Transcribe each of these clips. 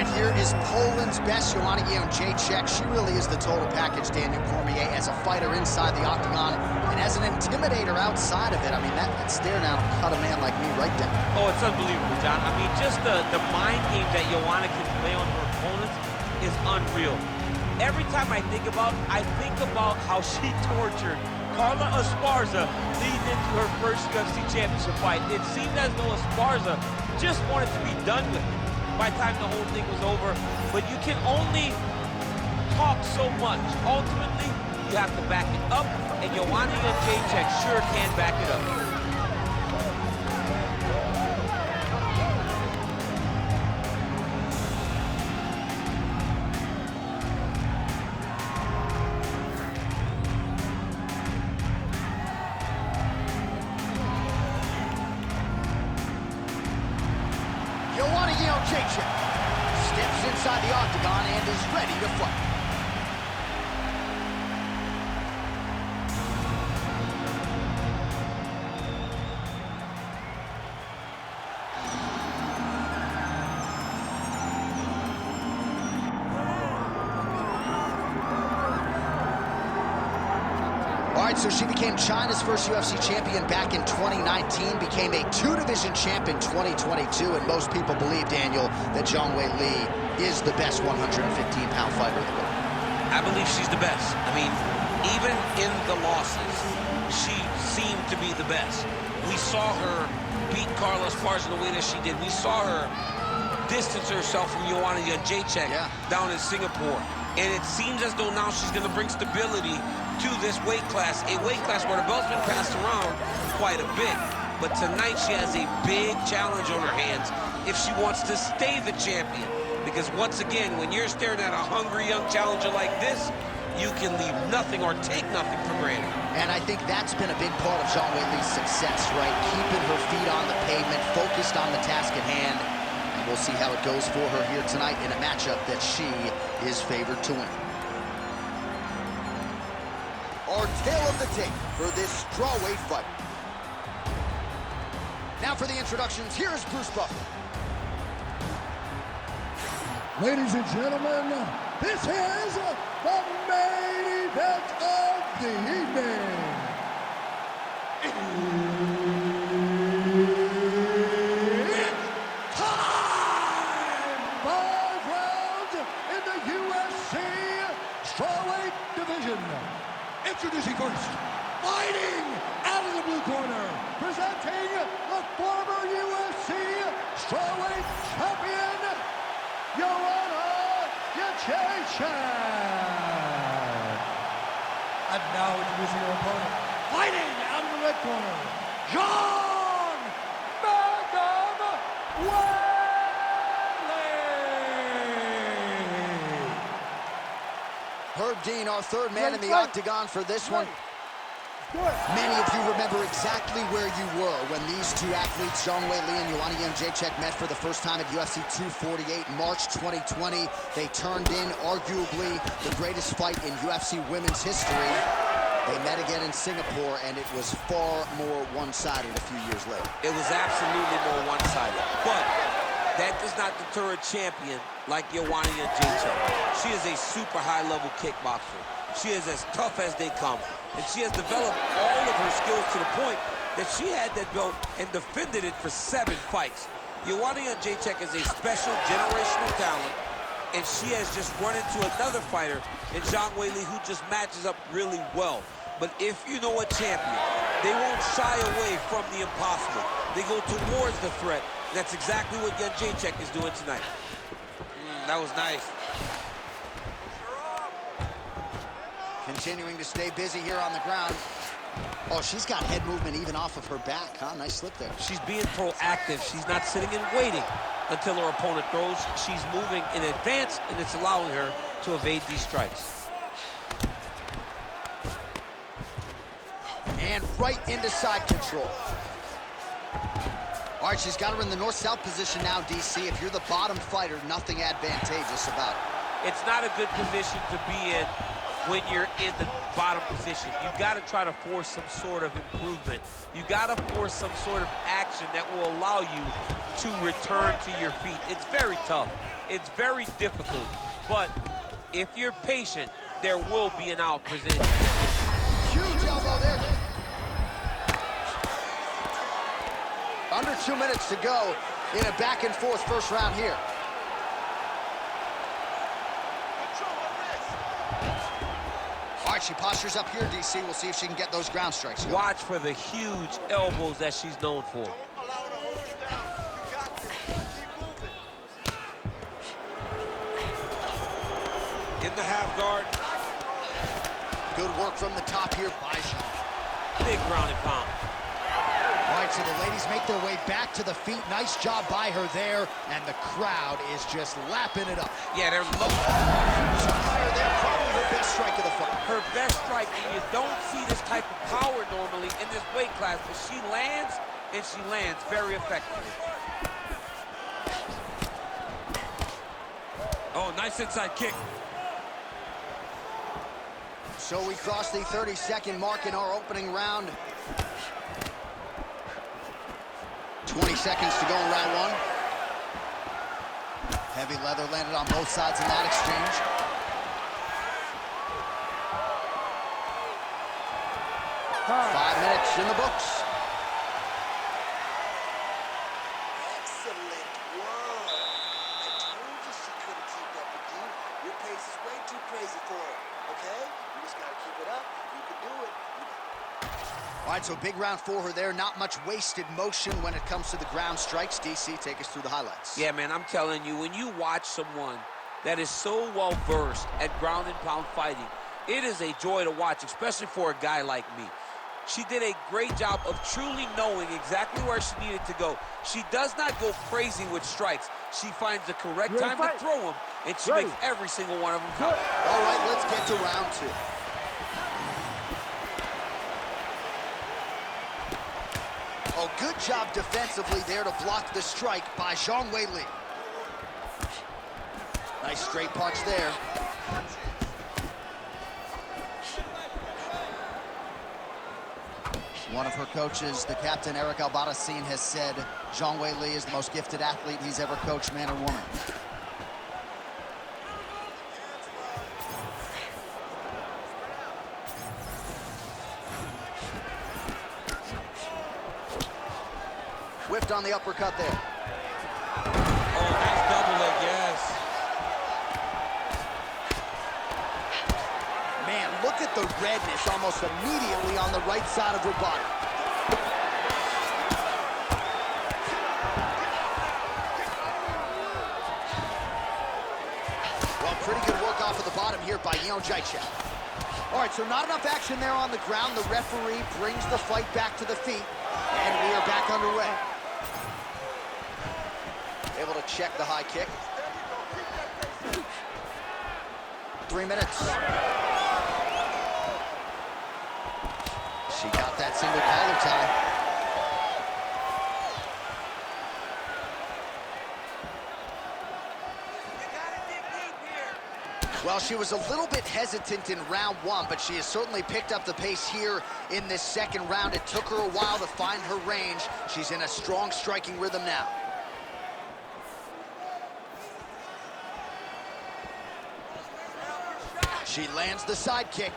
right, here is Poland's best, Joanna Jedrzejczyk. She really is the total package, Daniel Cormier, as a fighter inside the octagon and as an intimidator outside of it. I mean, that stare down will cut a man like me right down. Oh, it's unbelievable, John. I mean, just the mind game that Joanna can play on her opponents is unreal. Every time I think about how she tortured Carla Esparza leading into her first UFC championship fight. It seemed as though Esparza just wanted to be done with it by the time the whole thing was over. But you can only talk so much. Ultimately, you have to back it up, and Joanna Jedrzejczyk sure can back it up. Joanna Jedrzejczyk steps inside the octagon and is ready to fight. All right, so she became China's first UFC champion back in 2019, became a two-division champ in 2022, and most people believe, Daniel, that Zhang Weili is the best 115-pound fighter in the world. I believe she's the best. I mean, even in the losses, she seemed to be the best. We saw her beat Carla Esparza the way that she did. We saw her distance herself from Joanna Jedrzejczyk down in Singapore. And it seems as though now she's going to bring stability to this weight class, a weight class where the belt's been passed around quite a bit. But tonight she has a big challenge on her hands if she wants to stay the champion. Because once again, when you're staring at a hungry young challenger like this, you can leave nothing or take nothing for granted. And I think that's been a big part of Zhang Weili's success, right? Keeping her feet on the pavement, focused on the task at hand. And we'll see how it goes for her here tonight in a matchup that she is favored to win. Our tale of the tape for this strawweight fight. Now for the introductions, here's Bruce Buffer. Ladies and gentlemen, this is the main event of the evening. It's time! 5 rounds in the UFC strawweight division. Introducing first, fighting out of the blue corner, presenting the former UFC strawweight champion, Joanna Jedrzejczyk. And now introducing her opponent, fighting out of the red corner, Zhang Weili. Herb Dean, our third man in the octagon for this one. Many of you remember exactly where you were when these two athletes, Zhang Weili and Joanna Jedrzejczyk, met for the first time at UFC 248 March 2020. They turned in arguably the greatest fight in UFC women's history. They met again in Singapore, and it was far more one-sided a few years later. It was absolutely more one-sided. But that does not deter a champion like Joanna Jedrzejczyk. She is a super high-level kickboxer. She is as tough as they come. And she has developed all of her skills to the point that she had that belt and defended it for 7 fights. Joanna Jedrzejczyk is a special generational talent, and she has just run into another fighter in Zhang Weili who just matches up really well. But if you know a champion, they won't shy away from the impossible. They go towards the threat. That's exactly what Jedrzejczyk is doing tonight. That was nice. Continuing to stay busy here on the ground. Oh, she's got head movement even off of her back, huh? Nice slip there. She's being proactive. She's not sitting and waiting until her opponent throws. She's moving in advance, and it's allowing her to evade these strikes. And right into side control. All right, she's got her in the north-south position now, DC. If you're the bottom fighter, nothing advantageous about it. It's not a good position to be in when you're in the bottom position. You got to try to force some sort of improvement. You got to force some sort of action that will allow you to return to your feet. It's very tough. It's very difficult. But if you're patient, there will be an out presented. Huge elbow there. Under 2 minutes to go in a back-and-forth first round here. All right, she postures up here, DC. We'll see if she can get those ground strikes. Watch for the huge elbows that she's known for. In the half guard. Good work from the top here by Zhang. Big ground and pound. All right, so the ladies make their way back to the feet. Nice job by her there, and the crowd is just lapping it up. Yeah, they're low. There, probably her best strike of the fight. Her best strike, and you don't see this type of power normally in this weight class, but she lands, and she lands very effectively. Oh, nice inside kick. So we cross the 30-second mark in our opening round. 20 seconds to go in round one. Heavy leather landed on both sides in that exchange. Five minutes in the books. Excellent work. I told you she couldn't keep up with you. Your pace is way too crazy for her, okay? You just gotta keep it up. You can do it. All right, so big round for her there. Not much wasted motion when it comes to the ground strikes. DC, take us through the highlights. Yeah, man, I'm telling you, when you watch someone that is so well-versed at ground and pound fighting, it is a joy to watch, especially for a guy like me. She did a great job of truly knowing exactly where she needed to go. She does not go crazy with strikes. She finds the correct time to throw them, and she makes every single one of them count. All right, let's get to round two. Oh, good job defensively there to block the strike by Zhang Weili. Nice straight punch there. One of her coaches, the captain, Eric Albarracin, has said Zhang Weili is the most gifted athlete he's ever coached, man or woman. Whipped on the uppercut there. Oh, nice double leg, yes. Man, look at the redness almost immediately on the right side of her body. Well, pretty good work off of the bottom here by Jedrzejczyk. All right, so not enough action there on the ground. The referee brings the fight back to the feet, and we are back underway. Able to check the high kick. 3 minutes. She got that single collar tie. Well, she was a little bit hesitant in round one, but she has certainly picked up the pace here in this second round. It took her a while to find her range. She's in a strong striking rhythm now. She lands the side kick.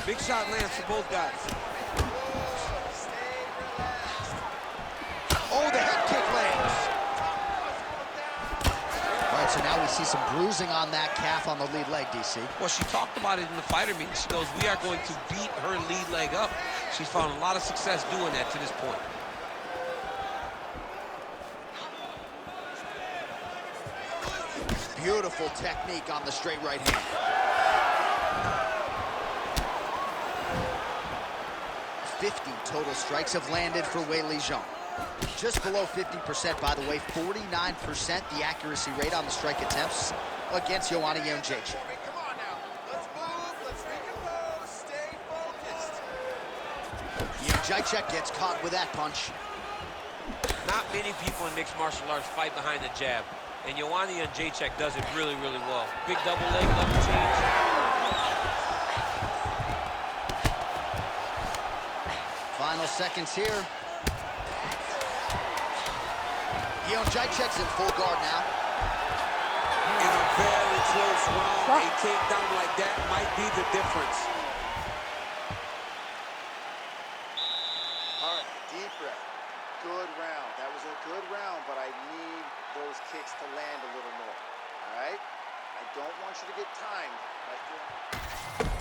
Big shot lands for both guys. Oh, the head kick lands. All right, so now we see some bruising on that calf on the lead leg, DC. Well, she talked about it in the fighter meeting. She goes, we are going to beat her lead leg up. She's found a lot of success doing that to this point. Beautiful technique on the straight right hand. Total strikes have landed for Weili Zhang. Just below 50%, by the way, 49% the accuracy rate on the strike attempts against Joanna Jedrzejczyk. Come on now. Let's move. Let's recompose. Stay focused. Jedrzejczyk gets caught with that punch. Not many people in mixed martial arts fight behind the jab, and Joanna Jedrzejczyk does it really, really well. Big double leg, level change. Final seconds here. Jedrzejczyk's in full guard now. In a very close round, a takedown like that might be the difference. All right, deep breath. Good round. That was a good round, but I need those kicks to land a little more. All right? I don't want you to get timed.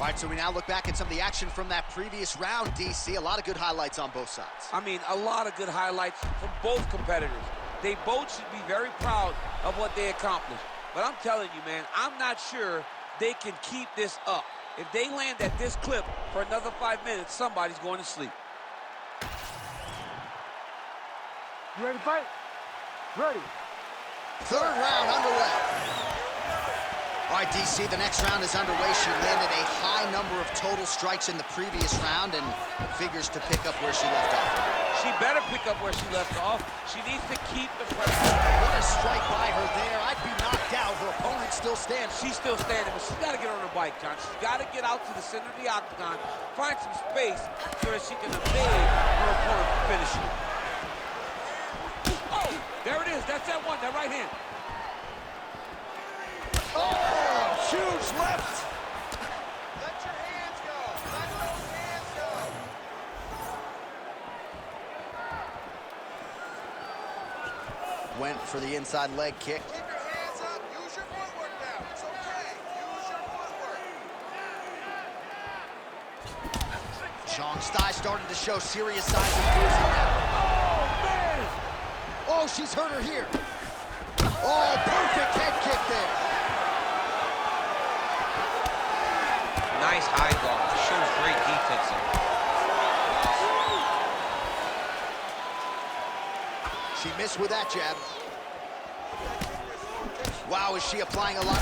All right, so we now look back at some of the action from that previous round, DC. A lot of good highlights on both sides. I mean, a lot of good highlights from both competitors. They both should be very proud of what they accomplished. But I'm telling you, man, I'm not sure they can keep this up. If they land at this clip for another 5 minutes, somebody's going to sleep. You ready to fight? Ready. Third round underway. All right, DC, the next round is underway. She landed a high number of total strikes in the previous round and figures to pick up where she left off. She better pick up where she left off. She needs to keep the pressure. What a strike by her there. I'd be knocked out. Her opponent still stands. She's still standing, but she's got to get on her bike, John. She's got to get out to the center of the octagon, find some space so that she can evade her opponent from finishing. Oh, there it is. That's that one, that right hand. Oh, huge left. Let your hands go. Let those hands go. Went for the inside leg kick. Keep your hands up. Use your footwork now. It's okay. Use your footwork. Zhang's thigh starting to show serious signs of bruising now. Oh, man! Oh, she's hurt her here. Oh, perfect head kick there. Nice high guard. Shows great defense there. She missed with that jab. Wow, is she applying a lot?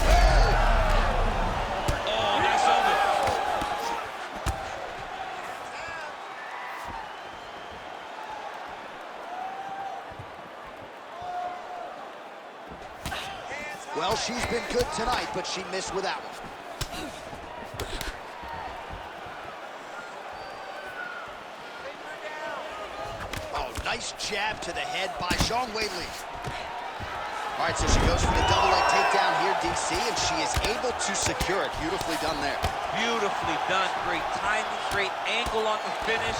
Oh, nice over. Well, she's been good tonight, but she missed with that one. Oh, nice jab to the head by Weili. All right, so she goes for the double leg takedown here, DC, and she is able to secure it. Beautifully done there. Beautifully done. Great timing, great angle on the finish.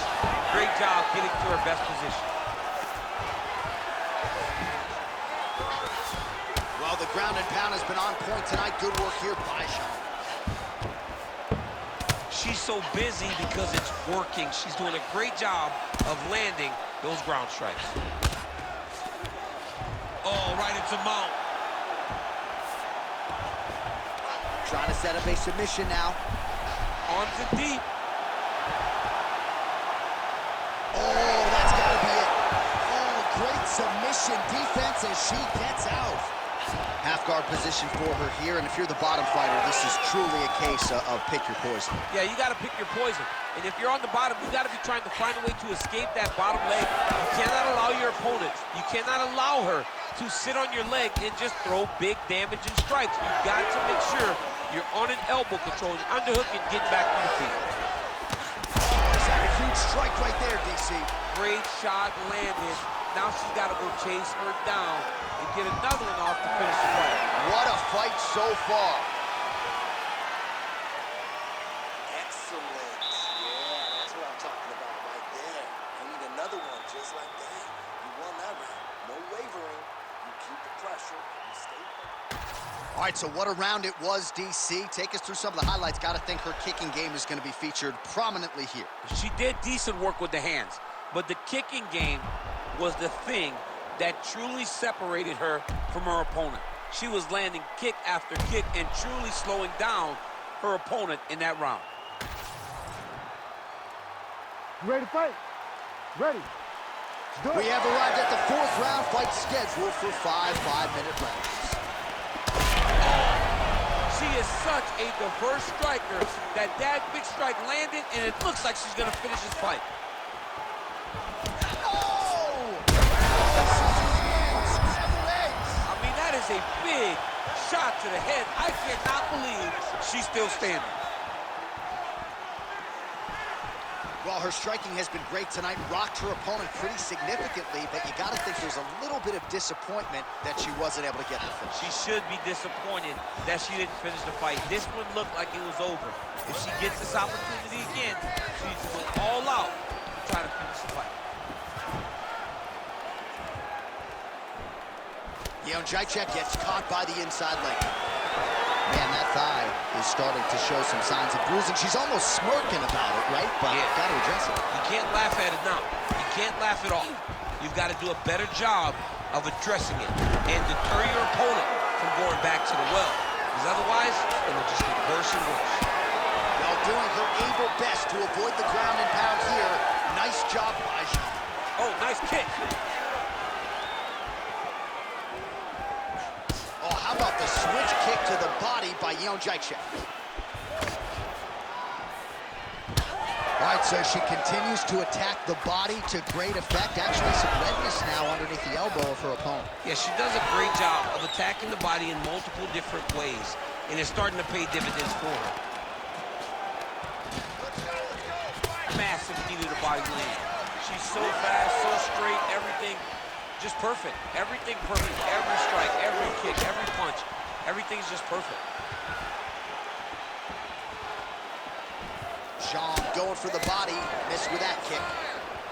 Great job getting to her best position. Well, the ground and pound has been on point tonight. Good work here by Zhang. She's so busy because it's working. She's doing a great job of landing those ground strikes. Oh, right into mount. Trying to set up a submission now. Arms in deep. Oh, that's got to be it. Oh, great submission defense as she gets out. Half guard position for her here, and if you're the bottom fighter, this is truly a case of pick your poison. Yeah, you got to pick your poison. And if you're on the bottom, you got to be trying to find a way to escape that bottom leg. You cannot allow your opponent, you cannot allow her to sit on your leg and just throw big damaging strikes. You've got to make sure you're on an elbow control, you're underhook and getting back to your feet. Oh, is that a huge strike right there, DC? Great shot landed. Now she's got to go chase her down and get another one off to finish the fight. What a fight so far. Excellent. Yeah, that's what I'm talking about right there. I need another one just like that. You won that round. No wavering. You keep the pressure. You stay focused. All right, so what a round it was, DC. Take us through some of the highlights. Got to think her kicking game is going to be featured prominently here. She did decent work with the hands, but the kicking game was the thing that truly separated her from her opponent. She was landing kick after kick and truly slowing down her opponent in that round. You ready to fight? Ready. Let's do it. We have arrived at the fourth round fight scheduled for 5 5-minute rounds. She is such a diverse striker that big strike landed, and it looks like she's going to finish this fight. Oh! is a big shot to the head. I cannot believe she's still standing. Well, her striking has been great tonight, rocked her opponent pretty significantly, but you got to think there's a little bit of disappointment that she wasn't able to get the finish. She should be disappointed that she didn't finish the fight. This one looked like it was over. If she gets this opportunity again, she needs to go all out to try to finish the fight. Jedrzejczyk gets caught by the inside leg. Man, that thigh is starting to show some signs of bruising. She's almost smirking about it, right? But got to address it. You can't laugh at it now. You can't laugh at all. You've got to do a better job of addressing it and deter your opponent from going back to the well. Because otherwise, it'll just get worse and worse. While doing her able best to avoid the ground and pound here, nice job by Zhang. Oh, nice kick. Oh, how about the switch kick to the body by Jedrzejczyk? All right, so she continues to attack the body to great effect. Actually, some redness now underneath the elbow of her opponent. Yeah, she does a great job of attacking the body in multiple different ways, and it's starting to pay dividends for her. Massive knee to the body lead. She's so fast, so straight, everything just perfect. Everything perfect. Every strike, every kick, every punch, everything's just perfect. Zhang going for the body, missed with that kick.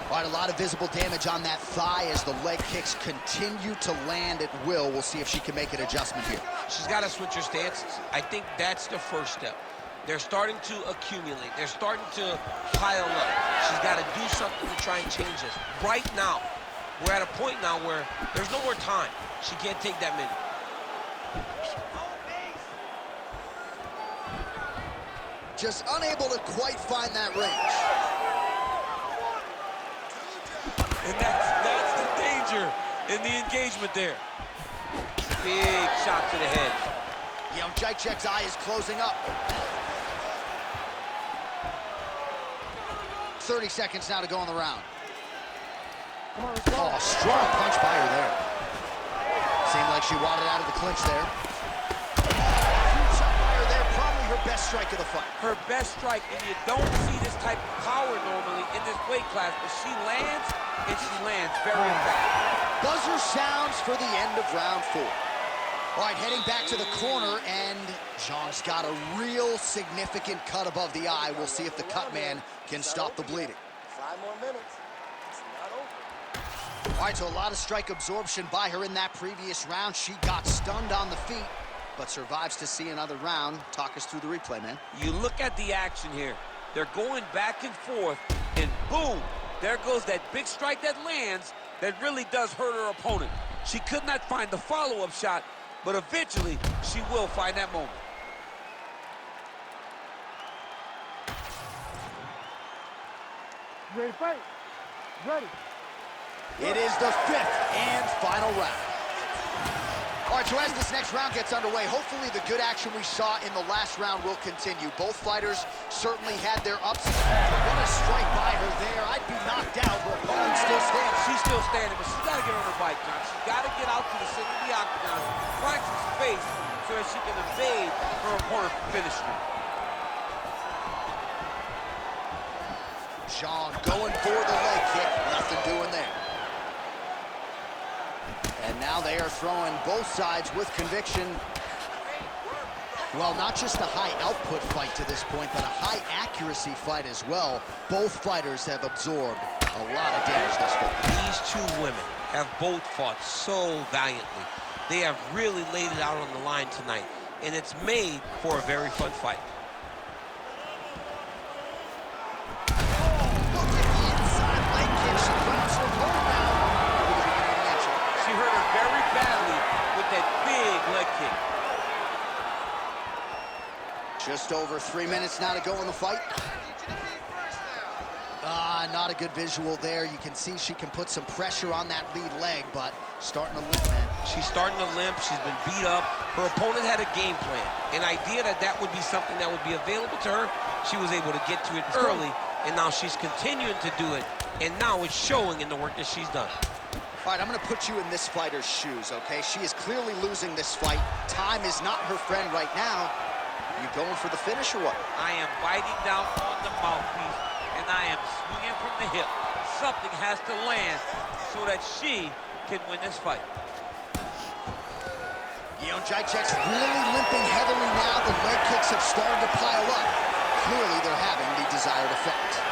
All right, a lot of visible damage on that thigh as the leg kicks continue to land at will. We'll see if she can make an adjustment here. She's got to switch her stances. I think that's the first step. They're starting to accumulate. They're starting to pile up. She's got to do something to try and change this. Right now, we're at a point now where there's no more time. She can't take that many. Just unable to quite find that range. And that's the danger in the engagement there. Big shot to the head. Jedrzejczyk's eye is closing up. 30 seconds now to go in the round. Come on, let's go. Oh, strong punch by her there. Seemed like she wanted out of the clinch there. Huge shot by her there, probably her best strike of the fight. Her best strike, and you don't see this type of power normally in this weight class, but she lands, and she lands very fast. Buzzer sounds for the end of round 4. All right, heading back to the corner, and Zhang's got a real significant cut above the eye. We'll see if the cut man can stop the bleeding. 5 more minutes. It's not over. All right, so a lot of strike absorption by her in that previous round. She got stunned on the feet, but survives to see another round. Talk us through the replay, man. You look at the action here. They're going back and forth, and boom, there goes that big strike that lands that really does hurt her opponent. She could not find the follow-up shot, but eventually she will find that moment. You ready to fight? Ready. It is the 5th and final round. All right, so as this next round gets underway, hopefully the good action we saw in the last round will continue. Both fighters certainly had their ups. What a strike by her there. I'd be knocked out. Her opponent still stands. She's still standing, but she's got to get on her bike, John. She's got to get out to the center of the octagon, find some space so that she can evade her opponent from finishing her. Zhang going for the leg kick. Nothing doing there. And now they are throwing both sides with conviction. Well, not just a high output fight to this point, but a high accuracy fight as well. Both fighters have absorbed a lot of damage this far. These two women have both fought so valiantly. They have really laid it out on the line tonight, and it's made for a very fun fight. Look at the inside leg kick. She grabs her opponent now. She hurt her very badly with that big leg kick. Just over 3 minutes now to go in the fight. Not a good visual there. You can see she can put some pressure on that lead leg, but starting to limp, man. She's starting to limp. She's been beat up. Her opponent had a game plan, an idea that that would be something that would be available to her. She was able to get to it early, and now she's continuing to do it, and now it's showing in the work that she's done. All right, I'm going to put you in this fighter's shoes, okay? She is clearly losing this fight. Time is not her friend right now. Are you going for the finish or what? I am biting down on the mouthpiece, and I am swinging from the hip. Something has to land so that she can win this fight. Jedrzejczyk's really limping heavily now. The leg kicks have started to pile up. Clearly, they're having the desired effect.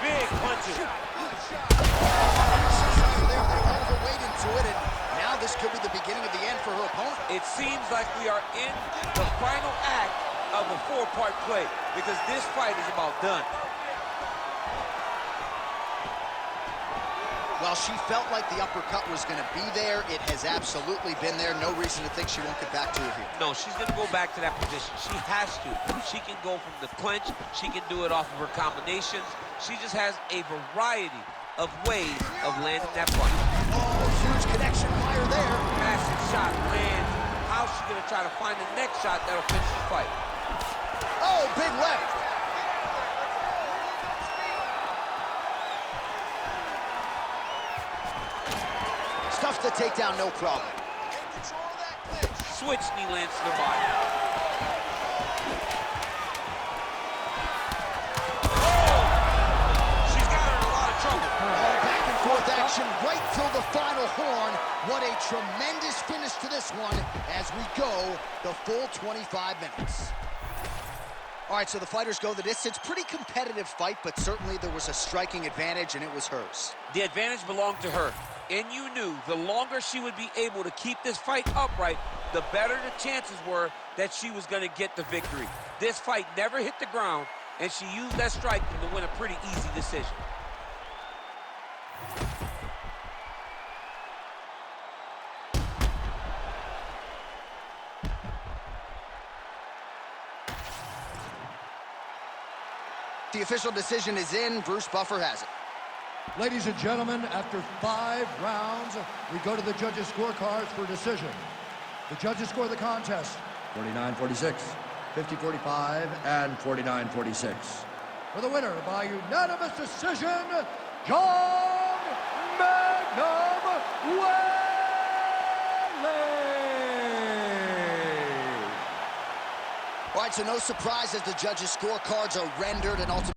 Big punches. They overweight into it, and now this could be the beginning of the end for her opponent. It seems like we are in the final act of a four-part play because this fight is about done. While she felt like the uppercut was going to be there, it has absolutely been there. No reason to think she won't get back to it here. No, she's going to go back to that position. She has to. She can go from the clinch. She can do it off of her combinations. She just has a variety of ways of landing that punch. Oh, huge connection fire there. Massive shot lands. How's she going to try to find the next shot that'll finish the fight? Oh, big left. Stuffs the takedown, no problem. Switch knee lands to the body. Oh! She's got her in a lot of trouble. Oh, back and forth action right till the final horn. What a tremendous finish to this one as we go the full 25 minutes. All right, so the fighters go the distance. Pretty competitive fight, but certainly there was a striking advantage, and it was hers. The advantage belonged to her. And you knew the longer she would be able to keep this fight upright, the better the chances were that she was going to get the victory. This fight never hit the ground, and she used that striking to win a pretty easy decision. The official decision is in. Bruce Buffer has it. Ladies and gentlemen, after 5 rounds, we go to the judges' scorecards for decision. The judges score the contest 49-46, 50-45, and 49-46. For the winner by unanimous decision, Zhang Weili. All right, so no surprise as the judges' scorecards are rendered and ultimately